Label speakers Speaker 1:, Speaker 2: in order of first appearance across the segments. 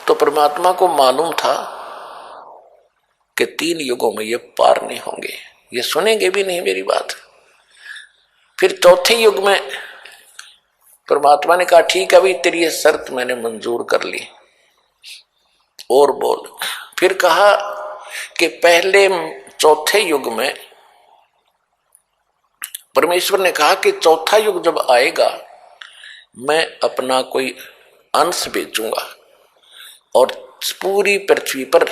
Speaker 1: तो परमात्मा को मालूम था कि 3 युगों में ये पार नहीं होंगे, ये सुनेंगे भी नहीं मेरी बात। फिर चौथे युग में परमात्मा ने कहा ठीक है भाई, तेरी ये शर्त मैंने मंजूर कर ली, और बोल। फिर कहा कि पहले चौथे युग में परमेश्वर ने कहा कि चौथा युग जब आएगा मैं अपना कोई अंश भेजूंगा और पूरी पृथ्वी पर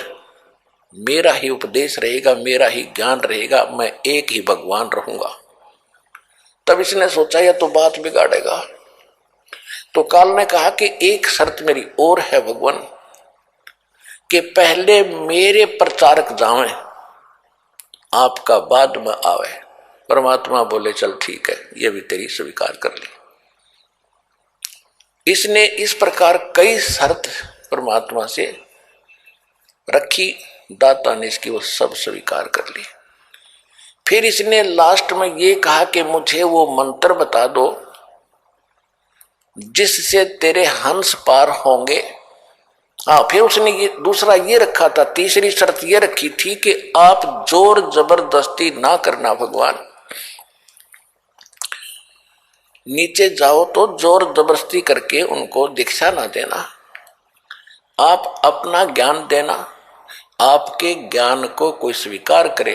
Speaker 1: मेरा ही उपदेश रहेगा, मेरा ही ज्ञान रहेगा, मैं एक ही भगवान रहूंगा। तब इसने सोचा यह तो बात बिगाड़ेगा, तो काल ने कहा कि एक शर्त मेरी और है भगवान, कि पहले मेरे प्रचारक जावें, आपका बाद में आवे। परमात्मा बोले चल ठीक है, यह भी तेरी स्वीकार कर ली। इसने इस प्रकार कई शर्त परमात्मा से रखी, दाता ने इसकी वो सब स्वीकार कर ली। फिर इसने लास्ट में ये कहा कि मुझे वो मंत्र बता दो जिससे तेरे हंस पार होंगे। हाँ, फिर उसने ये दूसरा ये रखा था, तीसरी शर्त ये रखी थी कि आप जोर जबरदस्ती ना करना भगवान, नीचे जाओ तो जोर जबरदस्ती करके उनको दीक्षा ना देना, आप अपना ज्ञान देना, आपके ज्ञान को कोई स्वीकार करे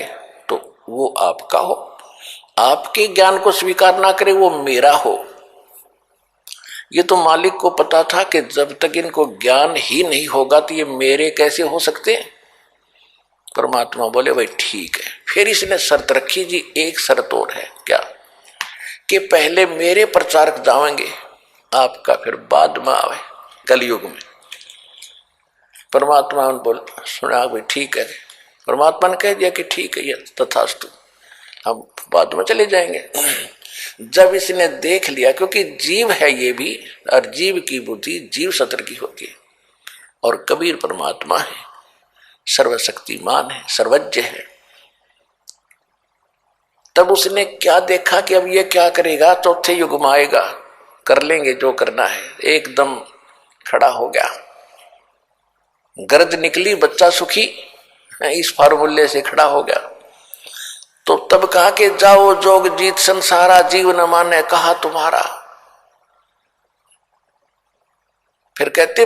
Speaker 1: तो वो आपका हो, आपके ज्ञान को स्वीकार ना करे वो मेरा हो। ये तो मालिक को पता था कि जब तक इनको ज्ञान ही नहीं होगा तो ये मेरे कैसे हो सकते हैं। परमात्मा बोले भाई ठीक है। फिर इसने शर्त रखी जी, एक शर्त और है, क्या कि पहले मेरे प्रचारक जाएंगे, आपका फिर बाद में आवे कलयुग में। परमात्मा ने बोल सुना भाई ठीक है। परमात्मा ने कह दिया कि ठीक है, ये तथास्तु, हम बाद में चले जाएंगे। जब इसने देख लिया, क्योंकि जीव है ये भी, और जीव की बुद्धि जीव सत्र की होती है, और कबीर परमात्मा है, सर्वशक्तिमान है, सर्वज्ञ है। तब उसने क्या देखा कि अब ये क्या करेगा, चौथे युग में आएगा, कर लेंगे जो करना है। एकदम खड़ा हो गया, गरज निकली, बच्चा सुखी, इस फार्मूले से खड़ा हो गया। तो तब कहा कि जाओ जोग जीत संसारा, जीव न माने कहा तुम्हारा। फिर कहते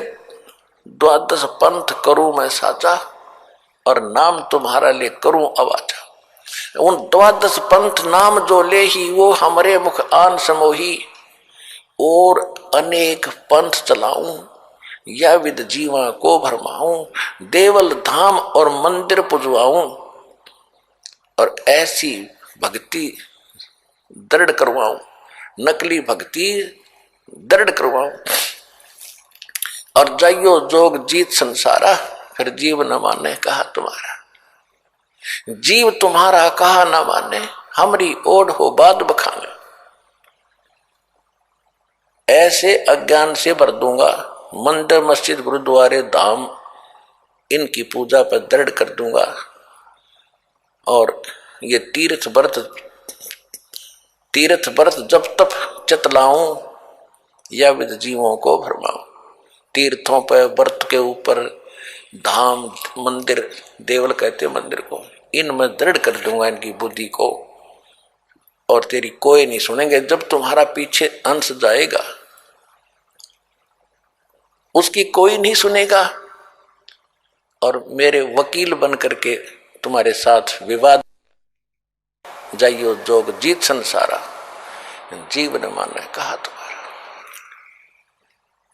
Speaker 1: 12 पंथ करूं मैं साचा, और नाम तुम्हारा ले करूं अवाचा। उन 12 पंथ नाम जो ले ही, वो हमरे मुख आन समोही, और अनेक पंथ चलाऊं, या विद जीवा को भरमाऊं, देवल धाम और मंदिर पुजवाऊं, और ऐसी भक्ति दृढ़ करवाऊं, नकली भक्ति दृढ़ करवाऊं, और जाइयो जोग जीत संसारा, फिर जीव न माने कहा तुम्हारा। जीव तुम्हारा कहा न माने, हमरी ओढ़ हो बाद बखाने। ऐसे अज्ञान से भर दूंगा, मंदिर मस्जिद गुरुद्वारे धाम इनकी पूजा पर दृढ़ कर दूंगा, और ये तीर्थ व्रत जब तक चतलाऊं, या विद जीवों को भरमाऊं। तीर्थों पर, व्रत के ऊपर, धाम मंदिर, देवल कहते मंदिर को, इनमें दृढ़ कर दूंगा इनकी बुद्धि को, और तेरी कोई नहीं सुनेंगे। जब तुम्हारा पीछे अंश जाएगा उसकी कोई नहीं सुनेगा, और मेरे वकील बन करके तुम्हारे साथ विवाद, जाइयो जोग जीत संसारा, जीव न माने कहा तुम्हारा।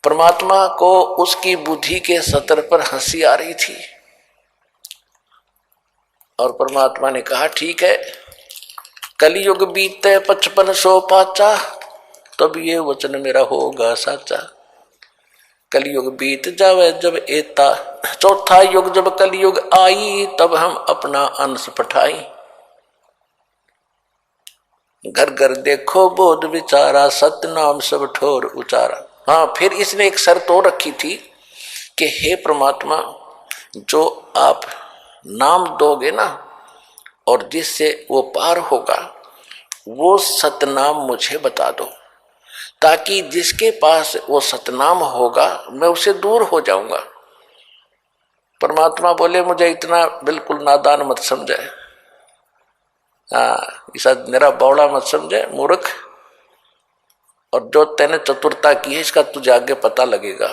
Speaker 1: परमात्मा को उसकी बुद्धि के सतर पर हंसी आ रही थी, और परमात्मा ने कहा ठीक है, कलयुग बीते 5500 पाचा, तब ये वचन मेरा होगा साचा। कलयुग बीत जावे जब एता, चौथा युग जब कलयुग आई, तब हम अपना अंश पठाई। घर घर देखो बोध विचारा, सत्य नाम सब ठोर उचारा। हाँ, फिर इसने एक शर्त और रखी थी कि हे परमात्मा, जो आप नाम दोगे ना, और जिससे वो पार होगा, वो सतनाम मुझे बता दो, ताकि जिसके पास वो सतनाम होगा मैं उससे दूर हो जाऊंगा। परमात्मा बोले मुझे इतना बिल्कुल नादान मत समझे, हाँ ऐसा मेरा बौड़ा मत समझे मूर्ख, और जो तेने चतुरता की है इसका तुझे आगे पता लगेगा।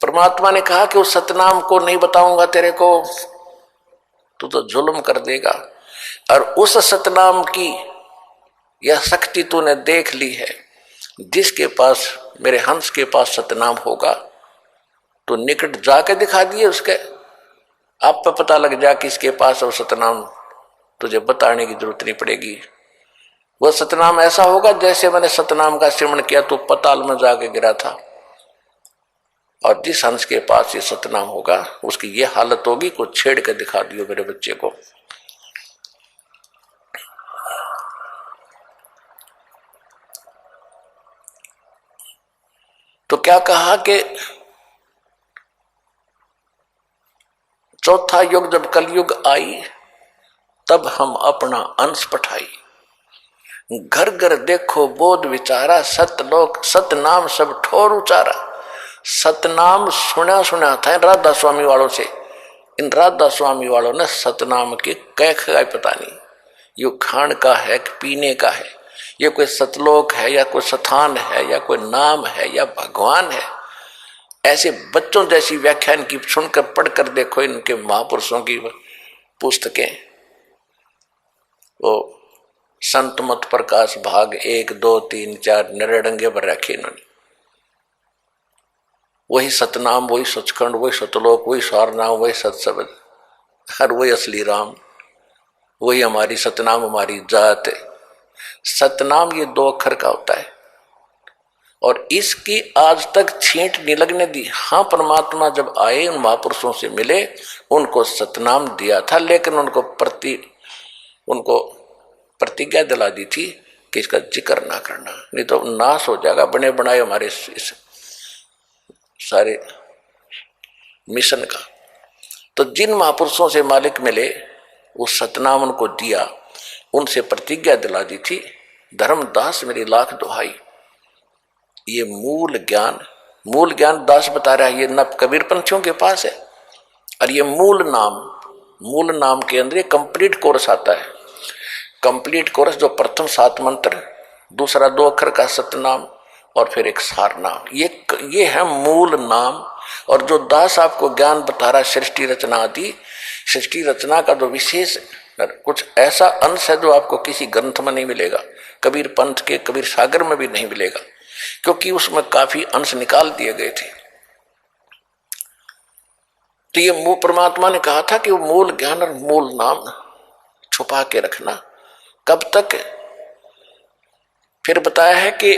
Speaker 1: परमात्मा ने कहा कि उस सतनाम को नहीं बताऊंगा तेरे को, तू तो जुल्म कर देगा। और उस सतनाम की यह शक्ति तूने देख ली है, जिसके पास मेरे हंस के पास सतनाम होगा तो निकट जाके दिखा दिए उसके, आप पे पता लग जा कि इसके पास वो सतनाम, तुझे बताने की जरूरत नहीं पड़ेगी। वह सतनाम ऐसा होगा जैसे मैंने सतनाम का सिमरण किया तो पताल में जाके गिरा था, और जिस हंस के पास ये सतनाम होगा उसकी ये हालत होगी को छेड़ के दिखा दियो मेरे बच्चे को। तो क्या कहा कि चौथा युग जब कलयुग आई तब हम अपना अंश पठाई, घर घर देखो बोध विचारा, सतलोक सतनाम सब ठोर उचारा। सतनाम सुना सुना था राधा स्वामी वालों से, इन राधा स्वामी वालों ने सतनाम के कैख का पता नहीं, यो खान का है कि पीने का है, ये कोई सतलोक है या कोई स्थान है या कोई नाम है या भगवान है। ऐसे बच्चों जैसी व्याख्यान की सुनकर पढ़कर देखो इनके महापुरुषों की पुस्तकें, वो संत मत प्रकाश भाग 1, 2, 3, 4 निरडंगे पर रखे इन्होंने। वही सतनाम, वही सचखंड, वही सतलोक, वही सारनाम, वही सतशब्द, हर वही असली राम, वही हमारी सतनाम हमारी जात है। सतनाम ये 2 अक्षर का होता है और इसकी आज तक छींट नहीं लगने दी। हाँ परमात्मा जब आए उन महापुरुषों से मिले उनको सतनाम दिया था, लेकिन उनको प्रतिज्ञा दिला दी थी कि इसका जिक्र ना करना, नहीं तो नाश हो जाएगा बने बनाए हमारे इस सारे मिशन का। तो जिन महापुरुषों से मालिक मिले उस सतनाम उनको दिया, उनसे प्रतिज्ञा दिला दी थी, धर्मदास मेरी लाख दुहाई। ये मूल ज्ञान दास बता रहा है, ये नब कबीर पंथियों के पास है। और ये मूल नाम के अंदर कंप्लीट कोर्स आता है। कंप्लीट कोर्स जो प्रथम 7 मंत्र, दूसरा 2 अक्षर का सतनाम और फिर एक सार नाम, ये है मूल नाम। और जो दास आपको ज्ञान बता रहा है सृष्टि रचना आदि, सृष्टि रचना का जो विशेष कुछ ऐसा अंश है जो आपको किसी ग्रंथ में नहीं मिलेगा, कबीर पंथ के कबीर सागर में भी नहीं मिलेगा, क्योंकि उसमें काफी अंश निकाल दिए गए थे। तो ये परमात्मा ने कहा था कि वो मूल ज्ञान और मूल नाम छुपा के रखना। कब तक? फिर बताया है कि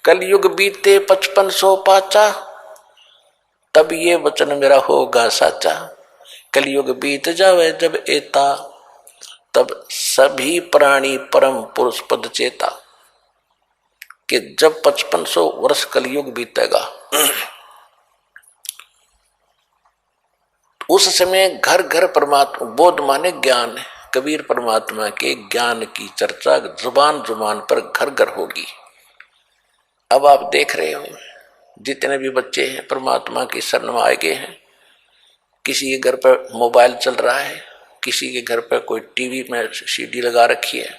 Speaker 1: कलयुग बीते 5500 पाचा, तब ये वचन मेरा होगा साचा। कलयुग बीत जावे जब एता, तब सभी प्राणी परम पुरुष पद चेता। कि जब 5500 वर्ष कलयुग बीतेगा उस समय घर घर परमात्मा, बोध माने ज्ञान, कबीर परमात्मा के ज्ञान की चर्चा जुबान जुबान पर घर घर होगी। अब आप देख रहे हो जितने भी बच्चे हैं परमात्मा की शरण में आए गए हैं, किसी के घर पर मोबाइल चल रहा है, किसी के घर पर कोई टीवी में सीडी लगा रखी है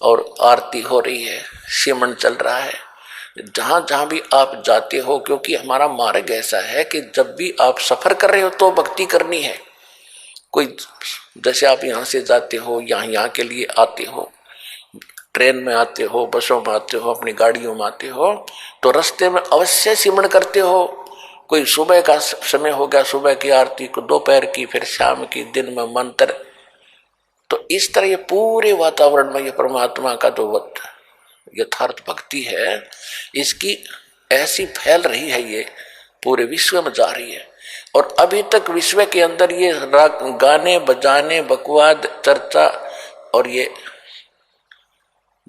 Speaker 1: और आरती हो रही है, सिमरन चल रहा है। जहां जहां भी आप जाते हो, क्योंकि हमारा मार्ग ऐसा है कि जब भी आप सफर कर रहे हो तो भक्ति करनी है। कोई जैसे आप यहाँ से जाते हो, यहाँ के लिए आते हो, ट्रेन में आते हो, बसों में आते हो, अपनी गाड़ियों में आते हो, तो रास्ते में अवश्य सिमरन करते हो। कोई सुबह का समय हो गया, सुबह की आरती को, दोपहर की, फिर शाम की, दिन में मंत्र। तो इस तरह ये पूरे वातावरण में ये परमात्मा का जो यथार्थ भक्ति है, इसकी ऐसी फैल रही है, ये पूरे विश्व में जा रही है। और अभी तक विश्व के अंदर ये गाने बजाने, बकवाद, चर्चा और ये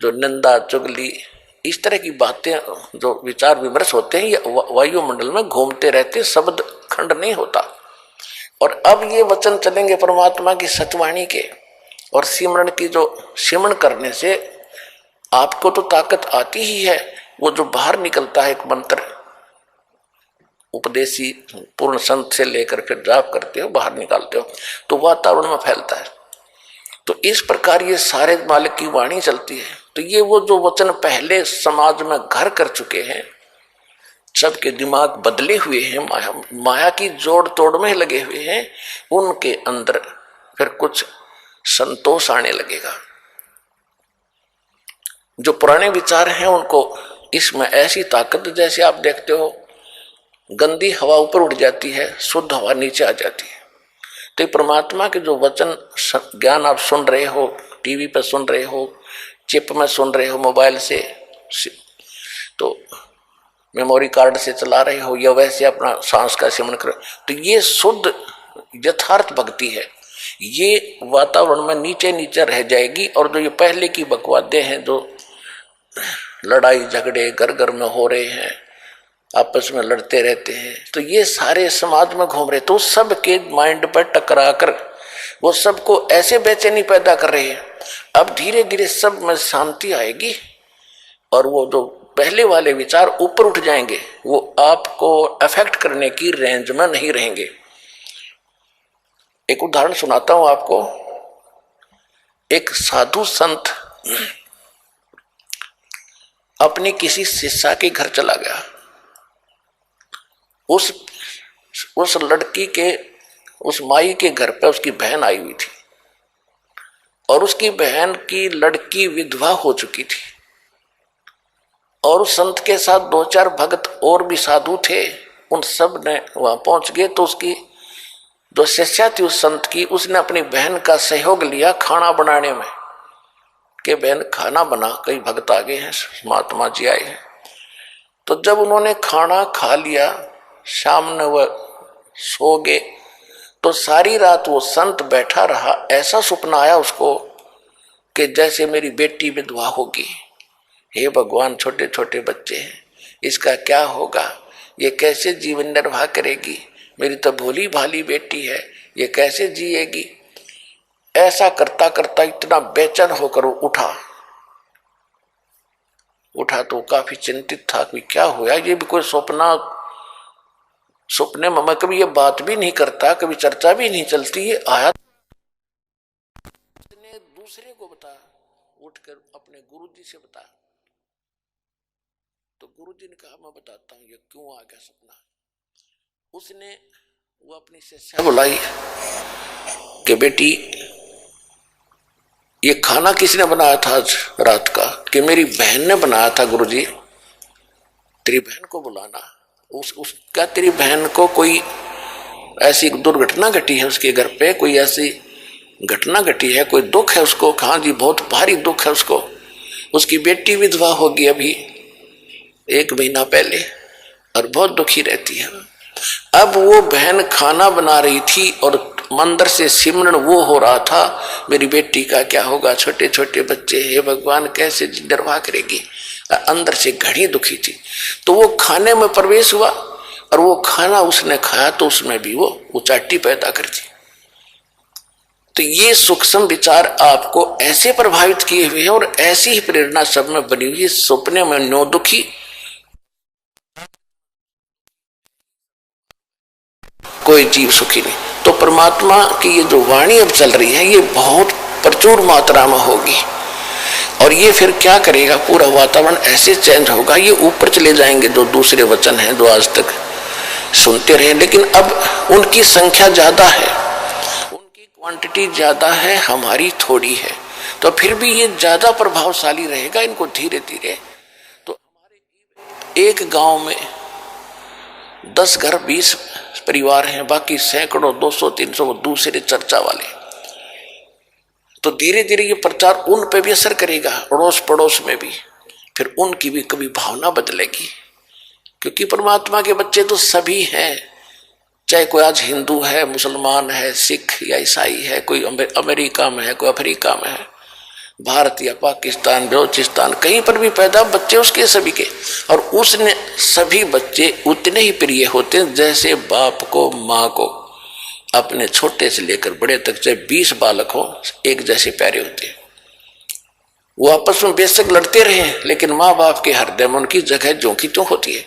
Speaker 1: जो निंदा चुगली, इस तरह की बातें, जो विचार विमर्श होते हैं, ये वायुमंडल में घूमते रहते, शब्द खंड नहीं होता। और अब ये वचन चलेंगे परमात्मा की सतवाणी के, और सिमरन की जो सिमरन करने से आपको तो ताकत आती ही है। वो जो बाहर निकलता है एक मंत्र, उपदेशी पूर्ण संत से लेकर फिर जाप करते हो, बाहर निकालते हो तो वातावरण में फैलता है। तो इस प्रकार ये सारे मालिक की वाणी चलती है। तो ये वो जो वचन पहले समाज में घर कर चुके हैं, सबके दिमाग बदले हुए हैं, माया की जोड़ तोड़ में लगे हुए हैं, उनके अंदर फिर कुछ संतोष आने लगेगा। जो पुराने विचार हैं उनको इसमें ऐसी ताकत, जैसे आप देखते हो गंदी हवा ऊपर उठ जाती है, शुद्ध हवा नीचे आ जाती है। तो परमात्मा के जो वचन ज्ञान आप सुन रहे हो, टीवी पर सुन रहे हो, चिप में सुन रहे हो, मोबाइल से, तो मेमोरी कार्ड से चला रहे हो, या वैसे अपना सांस का सेवन करो, तो ये शुद्ध यथार्थ भक्ति है। ये वातावरण में नीचे नीचे रह जाएगी। और जो ये पहले की बकवादे हैं, जो लड़ाई झगड़े घर घर में हो रहे हैं, आपस में लड़ते रहते हैं, तो ये सारे समाज में घूम रहे, तो सबके माइंड पर टकरा कर वो सबको ऐसे बेचैनी पैदा कर रहे हैं। अब धीरे धीरे सब में शांति आएगी और वो जो पहले वाले विचार ऊपर उठ जाएंगे, वो आपको अफेक्ट करने की रेंज में नहीं रहेंगे। एक उदाहरण सुनाता हूं आपको। एक साधु संत अपनी किसी शिष्या के घर चला गया। उस लड़की के, उस माई के घर पे उसकी बहन आई हुई थी और उसकी बहन की लड़की विधवा हो चुकी थी। और उस संत के साथ 2-4 भक्त और भी साधु थे, उन सब ने वहां पहुंच गए। तो उसकी जो शिष्या थी उस संत की, उसने अपनी बहन का सहयोग लिया खाना बनाने में, कि बहन खाना बना, कई भक्त आ गए हैं, महात्मा जी आए हैं। तो जब उन्होंने खाना खा लिया, शाम में वह सो गए, तो सारी रात वो संत बैठा रहा। ऐसा सपना आया उसको कि जैसे मेरी बेटी विधवा होगी, हे भगवान, छोटे छोटे बच्चे हैं, इसका क्या होगा, ये कैसे जीवन निर्वाह करेगी, मेरी तो भोली भाली बेटी है, ये कैसे जिएगी। ऐसा करता करता इतना बेचैन होकर उठा तो काफी चिंतित था कि क्या हुआ, ये भी कोई सपने में मैं कभी ये बात भी नहीं करता, कभी चर्चा भी नहीं चलती, ये आया। दूसरे को बता, उठकर अपने गुरुजी से बता। तो गुरुजी ने कहा मैं बताता हूँ ये क्यों आ गया सपना। उसने वो अपनी शिष्या बुलाई कि बेटी ये खाना किसने बनाया था आज रात का, कि मेरी बहन ने बनाया था गुरुजी। तेरी बहन को बुलाना। क्या तेरी बहन को कोई ऐसी दुर्घटना घटी है उसके घर पे, कोई ऐसी घटना घटी है, कोई दुख है उसको? हाँ जी, बहुत भारी दुख है उसको, उसकी बेटी विधवा होगी अभी 1 महीना पहले और बहुत दुखी रहती है। अब वो बहन खाना बना रही थी और मंदिर से सिमरन वो हो रहा था, मेरी बेटी का क्या होगा, छोटे छोटे बच्चे, हे भगवान कैसे निर्वाह करेगी। अंदर से घड़ी दुखी थी। तो वो खाने में प्रवेश हुआ और वो खाना उसने खाया तो उसमें भी वो उचाटी पैदा कर दी। तो ये सूक्ष्म विचार आपको ऐसे प्रभावित किए हुए हैं और ऐसी ही प्रेरणा सब में बनी हुई है। सपने में नो दुखी, कोई जीव सुखी नहीं। तो परमात्मा की ये जो वाणी अब चल रही है ये बहुत प्रचुर मात्रा में होगी और ये फिर क्या करेगा, पूरा वातावरण ऐसे चेंज होगा। ये ऊपर चले जाएंगे जो दूसरे वचन हैं जो आज तक सुनते रहे, लेकिन अब उनकी संख्या ज्यादा है, उनकी क्वांटिटी ज्यादा है, हमारी थोड़ी है, तो फिर भी ये ज्यादा प्रभावशाली रहेगा। इनको धीरे धीरे, तो हमारे एक गांव में 10 घर 20 परिवार हैं, बाकी सैकड़ों 200-300 दूसरे चर्चा वाले। तो धीरे धीरे ये प्रचार उन पे भी असर करेगा, अड़ोस पड़ोस में भी, फिर उनकी भी कभी भावना बदलेगी। क्योंकि परमात्मा के बच्चे तो सभी हैं, चाहे कोई आज हिंदू है, मुसलमान है, सिख या ईसाई है, कोई अमेरिका में है, कोई अफ्रीका में है, भारत या पाकिस्तान, बलोचिस्तान, कहीं पर भी पैदा बच्चे उसके सभी के। और उसने सभी बच्चे उतने ही प्रिय होते हैं जैसे बाप को माँ को अपने छोटे से लेकर बड़े तक, चाहे 20 बालक हो, एक जैसे प्यारे होते हैं। वो आपस में बेशक लड़ते रहे, लेकिन माँ बाप के हृदय में उनकी जगह ज्यों की त्यों होती है।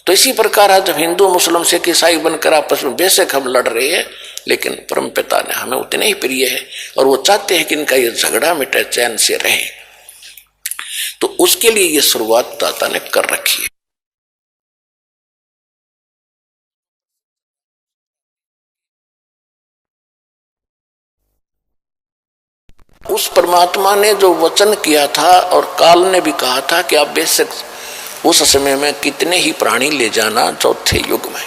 Speaker 1: तो इसी प्रकार आज जब हिंदू मुस्लिम सिख ईसाई बनकर आपस में बेशक हम लड़ रहे हैं, लेकिन परम पिता ने हमें उतने ही प्रिय है और वो चाहते हैं कि इनका ये झगड़ा मिटे, चैन से रहे। तो उसके लिए ये शुरुआत दाता ने कर रखी है। उस परमात्मा ने जो वचन किया था और काल ने भी कहा था कि आप बेशक उस समय में कितने ही प्राणी ले जाना चौथे युग में,